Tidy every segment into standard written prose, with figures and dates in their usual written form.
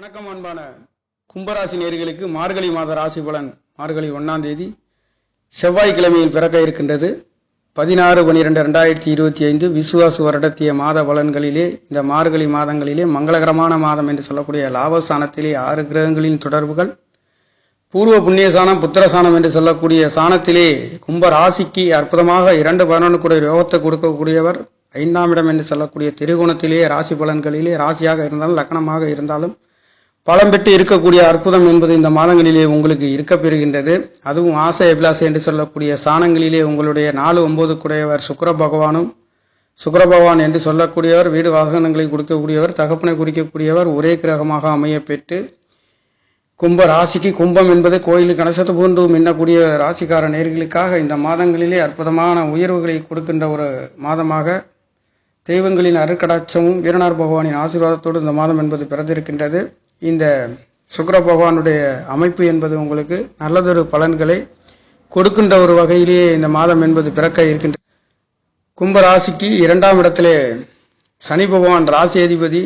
வணக்கம் அன்பான கும்பராசி நேயர்களுக்கு மார்கழி மாத ராசி பலன் மார்கழி 1ஆம் தேதி செவ்வாய்க்கிழமையில் பிறக்க இருக்கின்றது. 16/12/2025 விசுவாசு வருடத்திய மாத பலன்களிலே இந்த மார்கழி மாதங்களிலே மங்களகரமான மாதம் என்று சொல்லக்கூடிய லாபஸ்தானத்திலே 6 கிரகங்களின் தொடர்புகள், பூர்வ புண்ணியசானம் புத்திரசானம் என்று சொல்லக்கூடிய சாணத்திலே கும்பராசிக்கு அற்புதமாக 2/11 கூட யோகத்தை கொடுக்கக்கூடியவர். 5ஆம் இடம் என்று சொல்லக்கூடிய திரிகோணத்திலே ராசி பலன்களிலே ராசியாக இருந்தாலும் லக்னமாக இருந்தாலும் பலம் பெற்று இருக்கக்கூடிய அற்புதம் என்பது இந்த மாதங்களிலே உங்களுக்கு இருக்க பெறுகின்றது. அதுவும் ஆசை அபிலாசை என்று சொல்லக்கூடிய சாணங்களிலே உங்களுடைய 4-9 குடையவர் சுக்கிர பகவான் என்று சொல்லக்கூடியவர், வீடு வாகனங்களை கொடுக்கக்கூடியவர், தகப்பனை குறிக்கக்கூடியவர் ஒரே கிரகமாக அமைய பெற்று கும்ப ராசிக்கு கும்பம் என்பது கோயில் கணசத்து போன்று மின்னக்கூடிய ராசிக்கார நேர்களுக்காக இந்த மாதங்களிலே அற்புதமான உயர்வுகளை கொடுக்கின்ற ஒரு மாதமாக தெய்வங்களின் அருட்கடாட்சமும் வீரனார் பகவானின் ஆசீர்வாதத்தோடு இந்த மாதம் என்பது பிறந்திருக்கின்றது. இந்த சுக்கிர பகவானுடைய அமைப்பு என்பது உங்களுக்கு நல்லதொரு பலன்களை கொடுக்கின்ற ஒரு வகையிலேயே இந்த மாதம் என்பது பிறக்க இருக்கின்றது. கும்ப ராசிக்கு 2ஆம் இடத்திலே சனி பகவான் ராசி அதிபதி,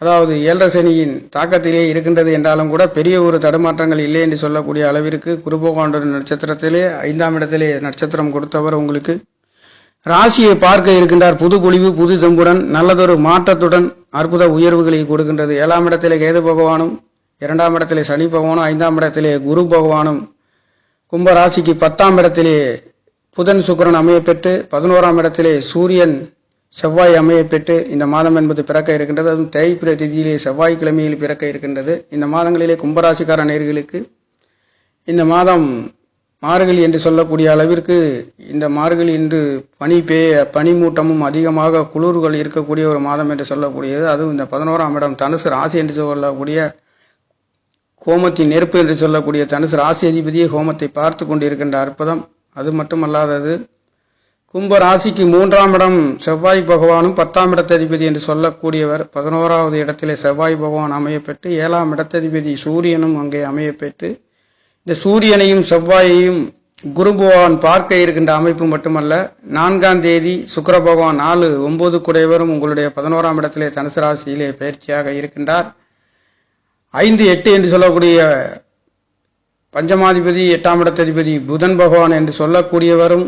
அதாவது 7 சனியின் தாக்கத்திலே இருக்கின்றது என்றாலும் கூட பெரிய ஒரு தடுமாற்றங்கள் இல்லை என்று சொல்லக்கூடிய அளவிற்கு குரு பகவானுடைய நட்சத்திரத்திலே 5ஆம் இடத்திலே நட்சத்திரம் கொடுத்தவர் உங்களுக்கு ராசியை பார்க்க இருக்கின்றார். புது பொலிவு புது தெம்புடன் நல்லதொரு மாற்றத்துடன் அற்புத உயர்வுகளை கொடுக்கின்றது. 7ஆம் இடத்திலே கேது பகவானும், 2ஆம் இடத்திலே சனி பகவானும், 5ஆம் இடத்திலே குரு பகவானும், கும்ப ராசிக்கு 10ஆம் இடத்திலே புதன் சுக்கிரன் அமைய பெற்று 11ஆம் இடத்திலே சூரியன் செவ்வாய் அமைய பெற்று இந்த மாதம் என்பது பிறக்க இருக்கின்றது. அதுவும் தேய்பிரை திதியிலே செவ்வாய்க்கிழமையில் பிறக்க இருக்கின்றது. இந்த மாதங்களிலே கும்பராசிக்கார நேயர்களுக்கு இந்த மாதம் மார்கழி என்று சொல்லக்கூடிய அளவிற்கு இந்த மார்கழி இன்று பனிமூட்டமும் அதிகமாக குளிர்கள் இருக்கக்கூடிய ஒரு மாதம் என்று சொல்லக்கூடியது. அதுவும் இந்த 11ஆம் இடம் தனுசு ராசி என்று சொல்லக்கூடிய ஹோமத்தின் நெருப்பு என்று சொல்லக்கூடிய தனுசு ராசி அதிபதியை ஹோமத்தை பார்த்து கொண்டிருக்கின்ற அற்புதம். அது மட்டுமல்லாதது கும்ப ராசிக்கு 3ஆம் இடம் செவ்வாய் பகவானும் 10ஆம் இடத்ததிபதி என்று சொல்லக்கூடியவர் 11வது இடத்திலே செவ்வாய் பகவான் அமைய பெற்று 7ஆம் இடத்ததிபதி சூரியனும் அங்கே அமைய பெற்று இந்த சூரியனையும் செவ்வாயையும் குரு பகவான் பார்க்க இருக்கின்ற அமைப்பு மட்டுமல்ல, 4ஆம் தேதி சுக்கிர பகவான் 4-9 குடையவரும் உங்களுடைய 11ஆம் இடத்திலே தனுசு ராசியிலே பயிற்சியாக இருக்கின்றார். 5-8 என்று சொல்லக்கூடிய பஞ்சமாதிபதி 8ஆம் இடத்ததிபதி புதன் பகவான் என்று சொல்லக்கூடியவரும்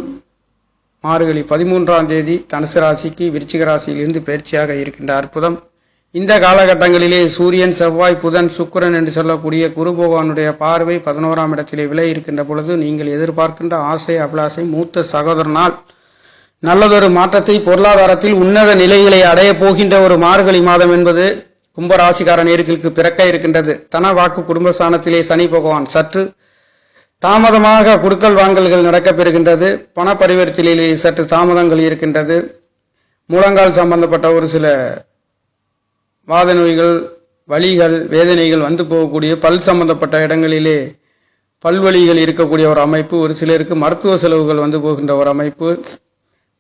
மார்கழி 13ஆம் தேதி தனுசு ராசிக்கு விருச்சிக ராசியிலிருந்து பயிற்சியாக இருக்கின்ற அற்புதம். இந்த காலகட்டங்களிலே சூரியன் செவ்வாய் புதன் சுக்கிரன் என்று சொல்லக்கூடிய குரு பகவானுடைய பார்வை 11ஆம் இடத்திலே விலை இருக்கின்ற பொழுது நீங்கள் எதிர்பார்க்கின்ற ஆசை அபிலாசை மூத்த சகோதரனால் நல்லதொரு மாற்றத்தை பொருளாதாரத்தில் உன்னத நிலைகளை அடைய போகின்ற ஒரு மார்கழி மாதம் என்பது கும்பராசிக்கார நேயர்களுக்கு பிறக்க இருக்கின்றது. தன வாக்கு குடும்பஸ்தானத்திலே சனி பகவான் சற்று தாமதமாக குடுக்கல் வாங்கல்கள் நடக்கப் பெறுகின்றது. பண பரிவர்த்தனையிலே சற்று தாமதங்கள் இருக்கின்றது. முழங்கால் சம்பந்தப்பட்ட ஒரு சில வாத நோய்கள், வலிகள், வேதனைகள் வந்து போகக்கூடிய பல் சம்பந்தப்பட்ட இடங்களிலே பல்வலிகள் இருக்கக்கூடிய ஒரு அமைப்பு, ஒரு சிலருக்கு மருத்துவ செலவுகள் வந்து போகின்ற ஒரு அமைப்பு.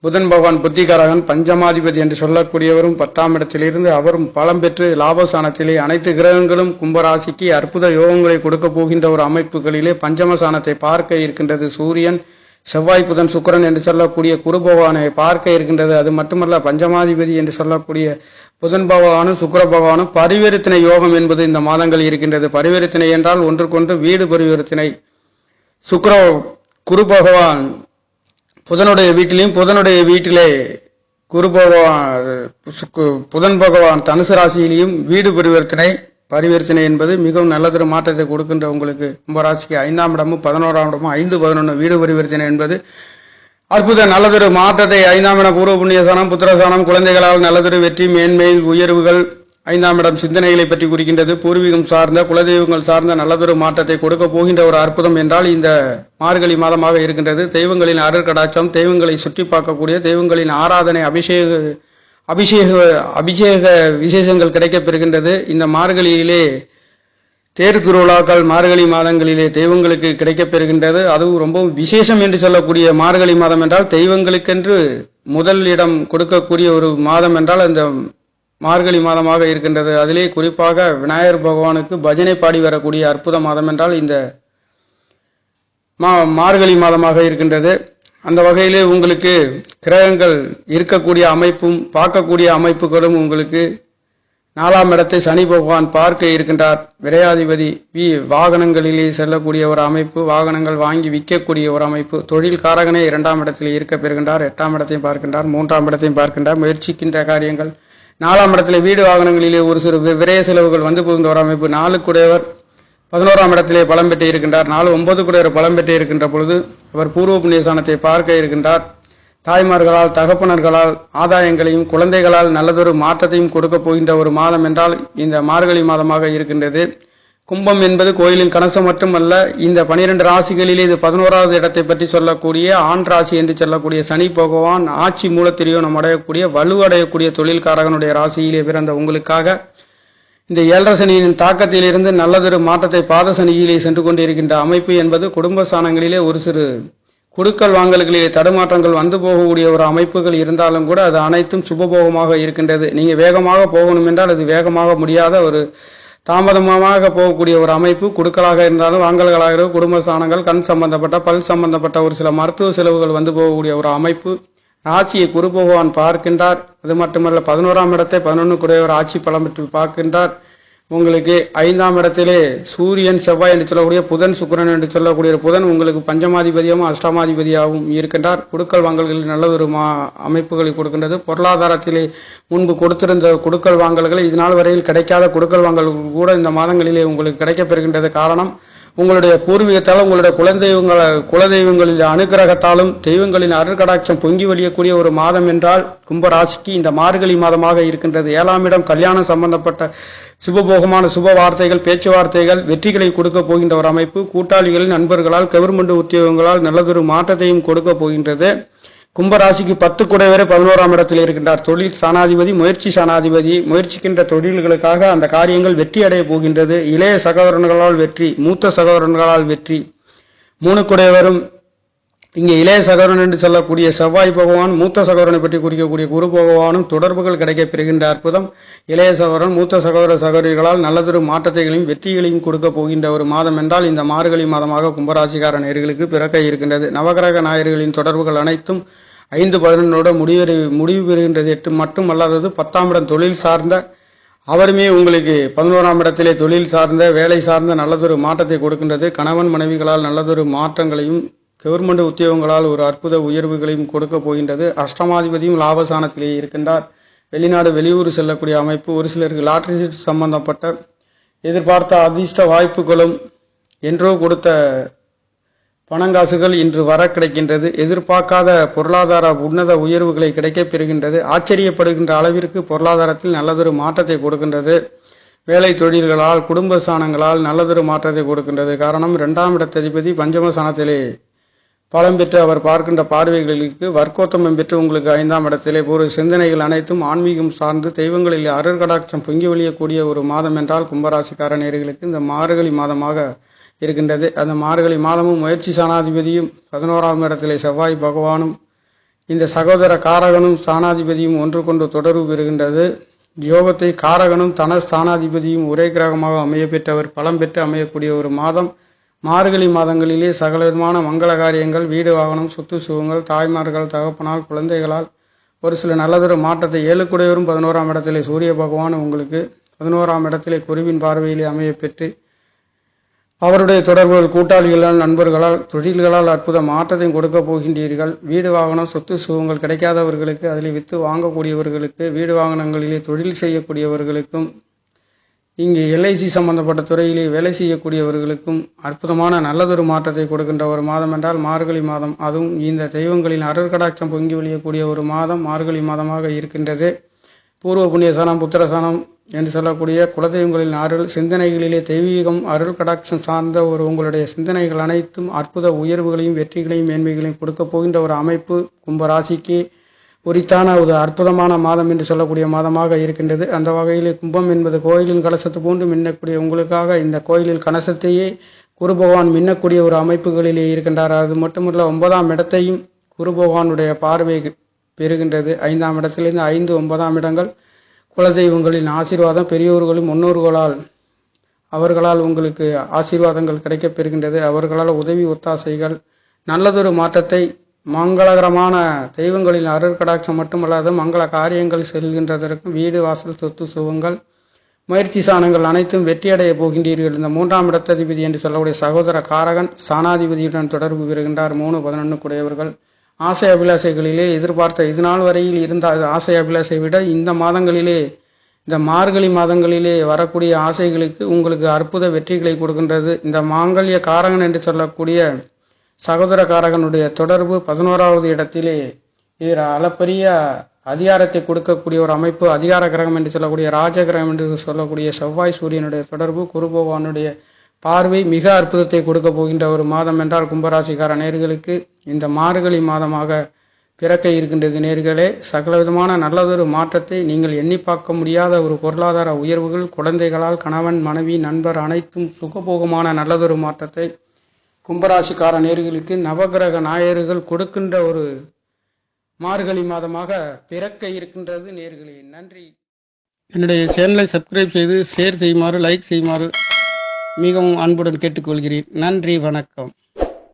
புதன் பகவான் புத்திகாரகன் பஞ்சமாதிபதி என்று சொல்லக்கூடியவரும் 10ஆம் இடத்திலிருந்து அவரும் பலம் பெற்று லாபஸ்தானத்திலே அனைத்து கிரகங்களும் கும்பராசிக்கு அற்புத யோகங்களை கொடுக்க போகின்ற ஒரு அமைப்புகளிலே பஞ்சமசானத்தை பார்க்க இருக்கின்றது. சூரியன் செவ்வாய் புதன் சுக்கிரன் என்று சொல்லக்கூடிய குரு பகவானை பார்க்க இருக்கின்றது. அது மட்டுமல்ல, பஞ்சமாதிபதி என்று சொல்லக்கூடிய புதன் பகவானும் சுக்கிர பகவானும் பரிவர்த்தனை யோகம் என்பது இந்த மாதங்கள் இருக்கின்றது. பரிவர்த்தனை என்றால் ஒன்றுக்கொன்று வீடு பரிவர்த்தனை. குரு பகவான் புதனுடைய வீட்டிலையும் புதனுடைய வீட்டிலே புதன் பகவான் தனுசு ராசியிலையும் வீடு பரிவர்த்தனை என்பது மிகவும் நல்லதொரு மாற்றத்தை கொடுக்கின்ற உங்களுக்கு கும்பராசிக்கு 5ஆம் இடமும் 11ஆம் இடமும் 5-11 வீடு பரிவர்த்தனை என்பது அற்புத நல்லதொரு மாற்றத்தை 5ஆம் இடம் பூர்வ புண்ணியசானம் புத்திரசானம் குழந்தைகளால் நல்லதொரு வெற்றி மேன்மை உயர்வுகள். 5ஆம் இடம் சிந்தனைகளை பற்றி குறிக்கின்றது. பூர்வீகம் சார்ந்த குலதெய்வங்கள் சார்ந்த நல்லதொரு மாற்றத்தை கொடுக்க போகின்ற ஒரு அற்புதம் என்றால் இந்த மார்கழி மாதமாக இருக்கின்றது. தெய்வங்களின் அருட்கடாட்சம், தெய்வங்களை சுற்றி பார்க்கக்கூடிய தெய்வங்களின் ஆராதனை அபிஷேக விசேஷங்கள் கிடைக்கப் பெறுகின்றது. இந்த மார்கழியிலே தேர் திருவிழாக்கள் மார்கழி மாதங்களிலே தெய்வங்களுக்கு கிடைக்கப் பெறுகின்றது. அதுவும் ரொம்பவும் விசேஷம் என்று சொல்லக்கூடிய மார்கழி மாதம் என்றால் தெய்வங்களுக்கென்று முதல் இடம் கொடுக்கக்கூடிய ஒரு மாதம் என்றால் அந்த மார்கழி மாதமாக இருக்கின்றது. அதிலே குறிப்பாக விநாயகர் பகவானுக்கு பஜனை பாடி வரக்கூடிய அற்புத மாதம் என்றால் இந்த மார்கழி மாதமாக இருக்கின்றது. அந்த வகையிலே உங்களுக்கு கிரகங்கள் இருக்கக்கூடிய அமைப்பும் பார்க்கக்கூடிய அமைப்புகளும் உங்களுக்கு 4ஆம் இடத்தை சனி பகவான் பார்க்க இருக்கின்றார். விரையாதிபதி வாகனங்களிலே செல்லக்கூடிய ஒரு அமைப்பு, வாகனங்கள் வாங்கி விற்கக்கூடிய ஒரு அமைப்பு. தொழில் காரகனே 2ஆம் இடத்தில் இருக்க பெறுகின்றார். 8ஆம் இடத்தையும் பார்க்கின்றார், 3ஆம் இடத்தையும் பார்க்கின்றார். முயற்சிக்கின்ற காரியங்கள் 4ஆம் இடத்திலே வீடு வாகனங்களிலே ஒரு சிறு விரைய செலவுகள் வந்து போகின்ற ஒரு அமைப்பு. 4 11ஆம் இடத்திலே பலம் பெற்று இருக்கின்றார். 9 பலம் பெற்று இருக்கின்ற பொழுது அவர் பூர்வ புண்ணியஸ்தானத்தை பார்க்க இருக்கின்றார். தாய்மார்களால் தகப்பனர்களால் ஆதாயங்களையும் குழந்தைகளால் நல்லதொரு மாற்றத்தையும் கொடுக்க போகின்ற ஒரு மாதம் என்றால் இந்த மார்கழி மாதமாக இருக்கின்றது. கும்பம் என்பது கோயிலின் கணசம் மட்டுமல்ல, இந்த 12 ராசிகளிலே இது 11வது இடத்தை பற்றி சொல்லக்கூடிய ஆண் ராசி என்று சொல்லக்கூடிய சனி பகவான் ஆட்சி மூலத்திரியோனம் அடையக்கூடிய வலுவடையக்கூடிய தொழில்காரகனுடைய ராசியிலே பிறந்த உங்களுக்காக இந்த 7.5 சனியின் தாக்கத்திலிருந்து நல்லதொரு மாற்றத்தை பாத சனியிலே சென்று கொண்டிருக்கின்ற அமைப்பு என்பது குடும்ப ஸ்தானங்களிலே ஒரு சிறு குடுக்கல் வாங்கல்களிலே தடுமாற்றங்கள் வந்து போகக்கூடிய ஒரு அமைப்புகள் இருந்தாலும் கூட அது அனைத்தும் சுபபோகமாக இருக்கின்றது. நீங்க வேகமாக போகணும் என்றால் அது வேகமாக முடியாத ஒரு தாமதமாக போகக்கூடிய ஒரு அமைப்பு. குடுக்கலாக இருந்தாலும் வாங்கல்களாக குடும்ப ஸ்தானங்கள், கண் சம்பந்தப்பட்ட பல் சம்பந்தப்பட்ட ஒரு சில மருத்துவ செலவுகள் வந்து போகக்கூடிய ஒரு அமைப்பு. ராசியை குரு பகவான் பார்க்கின்றார். அது மட்டுமல்ல 11ஆம் இடத்தை 11 ஆட்சி பலம் பெற்று பார்க்கின்றார். உங்களுக்கு 5ஆம் இடத்திலே சூரியன் செவ்வாய் என்று சொல்லக்கூடிய புதன் சுக்கிரன் என்று சொல்லக்கூடிய புதன் உங்களுக்கு பஞ்சமாதிபதியாகவும் அஷ்டமாதிபதியாகவும் இருக்கின்றார். குடுக்கல் வாங்கல்களில் நல்லதொரு அமைப்புகளை கொடுக்கின்றது. பொருளாதாரத்திலே முன்பு கொடுத்திருந்த குடுக்கல் வாங்கல்களை இதனால் வரையில் கிடைக்காத குடுக்கல் வாங்கல்கள் கூட இந்த மாதங்களிலே உங்களுக்கு கிடைக்கப்பெறுகின்றது. காரணம், உங்களுடைய பூர்வீகத்தாலும் உங்களுடைய குலதெய்வங்களில் அனுகிரகத்தாலும் தெய்வங்களின் அருட்கடாட்சம் பொங்கி வழியக்கூடிய ஒரு மாதம் என்றால் கும்பராசிக்கு இந்த மார்கழி மாதமாக இருக்கின்றது. 7ஆம் இடம் கல்யாணம் சம்பந்தப்பட்ட சுபபோகமான சுப வார்த்தைகள், பேச்சுவார்த்தைகள், வெற்றிகளை கொடுக்க போகின்ற ஒரு அமைப்பு. கூட்டாளிகள், நண்பர்களால், கவர்மெண்ட் உத்தியோகங்களால் நல்லதொரு மாற்றத்தையும் கொடுக்க போகின்றது. கும்பராசிக்கு 10 11ஆம் இடத்தில் இருக்கின்றார். தொழில் சாணாதிபதி, முயற்சி சாணாதிபதி. முயற்சிக்கின்ற தொழில்களுக்காக அந்த காரியங்கள் வெற்றி அடைய போகின்றது. இளைய சகோதரர்களால் வெற்றி, மூத்த சகோதரர்களால் வெற்றி. 3 இங்கே இளைய சகோதரன் என்று சொல்லக்கூடிய செவ்வாய் பகவான், மூத்த சகோதரனை பற்றி குறிக்கக்கூடிய குரு பகவானும் தொடர்புகள் கிடைக்கப் பெறுகின்ற அற்புதம். இளைய சகோதரன் மூத்த சகோதர சகோதரிகளால் நல்லதொரு மாற்றத்தைகளையும் வெற்றிகளையும் கொடுக்க போகின்ற ஒரு மாதம் என்றால் இந்த மார்கழி மாதமாக கும்பராசிக்கார நேயர்களுக்கு பிறக்க இருக்கின்றது. நவகிரக நாயர்களின் தொடர்புகள் அனைத்தும் 5-11 முடிவு பெறுகின்றது. 8 மட்டும் அல்லாதது 10ஆம் இடம் தொழில் சார்ந்த அவருமே உங்களுக்கு 11ஆம் இடத்திலே தொழில் சார்ந்த வேலை சார்ந்த நல்லதொரு மாற்றத்தை கொடுக்கின்றது. கணவன் மனைவிகளால் நல்லதொரு மாற்றங்களையும் கவர்மெண்ட் உத்தியோகங்களால் ஒரு அற்புத உயர்வுகளையும் கொடுக்க போகின்றது. அஷ்டமாதிபதியும் லாபஸ்தானத்திலே இருக்கின்றார். வெளிநாடு வெளியூர் செல்லக்கூடிய அமைப்பு. ஒரு சிலருக்கு லாட்டரி சீட் சம்பந்தப்பட்ட எதிர்பார்த்த அதிர்ஷ்ட வாய்ப்புகளும் என்றோ கொடுத்த பணங்காசுகள் இன்று வர கிடைக்கின்றது. எதிர்பார்க்காத பொருளாதார உன்னத உயர்வுகளை கிடைக்கப் பெறுகின்றது. ஆச்சரியப்படுகின்ற அளவிற்கு பொருளாதாரத்தில் நல்லதொரு மாற்றத்தை கொடுக்கின்றது. வேலை தொழில்களால் குடும்ப ஸ்தானங்களால் நல்லதொரு மாற்றத்தை கொடுக்கின்றது. காரணம், 2ஆம் இடத்ததிபதி பஞ்சமஸ்தானத்திலே பலம் பெற்று அவர் பார்க்கின்ற பார்வைகளுக்கு வர்க்கோத்தமம் பெற்று உங்களுக்கு 5ஆம் இடத்திலே ஒரு சிந்தனைகள் அனைத்தும் ஆன்மீகம் சார்ந்து தெய்வங்களில் அருட்கடாட்சம் பொங்கி வழியக்கூடிய ஒரு மாதம் என்றால் கும்பராசிக்கார நேயர்களுக்கு இந்த மார்கழி மாதமாக இருக்கின்றது. அந்த மார்கழி மாதமும் முயற்சி சாணாதிபதியும் 11ஆம் இடத்திலே செவ்வாய் பகவானும் இந்த சகோதர காரகனும் ஸ்தானாதிபதியும் ஒன்று கொண்டு தொடர்பு பெறுகின்றது. யோகத்தை காரகனும் தன ஸ்தானாதிபதியும் ஒரே கிரகமாக அமைய பெற்றவர் பலம் பெற்று அமையக்கூடிய ஒரு மாதம். மார்கழி மாதங்களிலே சகலவிதமான மங்கள காரியங்கள், வீடு வாகனம், சொத்து சுகங்கள், தாய்மார்கள் தகப்பனால் குழந்தைகளால் ஒரு சில நல்லதொரு மாற்றத்தை 7 11ஆம் இடத்திலே சூரிய பகவான் உங்களுக்கு 11ஆம் இடத்திலே குருவின் பார்வையிலே அமைய பெற்று அவருடைய தொடர்புகள் கூட்டாளிகளால் நண்பர்களால் தொழில்களால் அற்புத மாற்றத்தையும் கொடுக்க போகின்றீர்கள். வீடு வாகனம் சொத்து சுகங்கள் கிடைக்காதவர்களுக்கு, அதில் வித்து வாங்கக்கூடியவர்களுக்கு, வீடு வாகனங்களிலே தொழில் செய்யக்கூடியவர்களுக்கும், இங்கே LIC சம்பந்தப்பட்ட துறையிலே வேலை செய்யக்கூடியவர்களுக்கும் அற்புதமான நல்லதொரு மாற்றத்தை கொடுக்கின்ற ஒரு மாதம் என்றால் மார்கழி மாதம். அதுவும் இந்த தெய்வங்களின் அருட்கடாட்சம் பொங்கி வழியக்கூடிய ஒரு மாதம் மார்கழி மாதமாக இருக்கின்றது. பூர்வ புண்ணியஸ்தானம், புத்திரஸ்தானம் என்று சொல்லக்கூடிய குலதெய்வங்களின் அருள் சிந்தனைகளிலே தெய்வீகம் அருள் கடாட்சம் சார்ந்த ஒரு உங்களுடைய சிந்தனைகள் அனைத்தும் அற்புத உயர்வுகளையும் வெற்றிகளையும் மேன்மைகளையும் கொடுக்க போகின்ற ஒரு அமைப்பு கும்பராசிக்கு உரித்தான ஒரு அற்புதமான மாதம் என்று சொல்லக்கூடிய மாதமாக இருக்கின்றது. அந்த வகையிலே கும்பம் என்பது கோயிலின் கலசத்து போன்று மின்னக்கூடிய உங்களுக்காக இந்த கோயிலில் கலசத்தையே குரு பகவான் மின்னக்கூடிய ஒரு அமைப்புகளிலே இருக்கின்றார். அது மட்டுமல்ல 9ஆம் இடத்தையும் குரு பகவானுடைய பார்வை பெறுகின்றது. 5ஆம் இடத்திலிருந்து 5, 9ஆம் இடங்கள் குலதெய்வங்களின் ஆசீர்வாதம், பெரியோர்களும் முன்னோர்களால் அவர்களால் உங்களுக்கு ஆசீர்வாதங்கள் கிடைக்கப் பெறுகின்றது. அவர்களால் உதவி ஒத்தாசைகள் நல்லதொரு மாற்றத்தை மங்களகரமான தெய்வங்களின் அருட்கடாட்சம் மட்டுமல்லாது மங்கள காரியங்கள் செல்கின்றதற்கும் வீடு வாசல் சொத்து சுகங்கள் முயற்சி சாணங்கள் அனைத்தும் வெற்றியடைய போகின்றீர்கள். இந்த 3ஆம் இடத்ததிபதி என்று சொல்லக்கூடிய சகோதர காரகன் சாணாதிபதியுடன் தொடர்பு பெறுகின்றார். 3-11 கூடியவர்கள் ஆசை அபிலாஷைகளிலே எதிர்பார்த்த இது நாள் வரையில் இருந்த ஆசை அபிலாஷை விட இந்த மாதங்களிலே, இந்த மார்கழி மாதங்களிலே வரக்கூடிய ஆசைகளுக்கு உங்களுக்கு அற்புத வெற்றிகளை கொடுக்கின்றது. இந்த மாங்கல்ய காரகன் என்று சொல்லக்கூடிய சகோதர காரகனுடைய தொடர்பு 11வது இடத்திலே இது அளப்பரிய அதிகாரத்தை கொடுக்கக்கூடிய ஒரு அமைப்பு. அதிகார கிரகம் என்று சொல்லக்கூடிய ராஜ கிரகம் என்று சொல்லக்கூடிய செவ்வாய் சூரியனுடைய தொடர்பு, குரு பகவானுடைய பார்வை மிக அற்புதத்தை கொடுக்க போகின்ற ஒரு மாதம் என்றால் கும்பராசிக்கார நேர்களுக்கு இந்த மார்கழி மாதமாக பிறக்க இருக்கின்றது. நேர்களே, சகலவிதமான நல்லதொரு மாற்றத்தை நீங்கள் எண்ணி பார்க்க முடியாத ஒரு பொருளாதார உயர்வுகள், குழந்தைகளால், கணவன் மனைவி நண்பர் அனைத்தும் சுகபோகமான நல்லதொரு மாற்றத்தை கும்பராசிக்கார நேர்களுக்கு நவகிரக நாயர்கள் கொடுக்கின்ற ஒரு மார்கழி மாதமாக பிறக்க இருக்கின்றது. நேர்களே, நன்றி. என்னுடைய சேனலை சப்ஸ்கிரைப் செய்து ஷேர் செய்யுமாறு, லைக் செய்யுமாறு மிகவும் அன்புடன் கேட்டுக்கொள்கிறேன். நன்றி, வணக்கம்.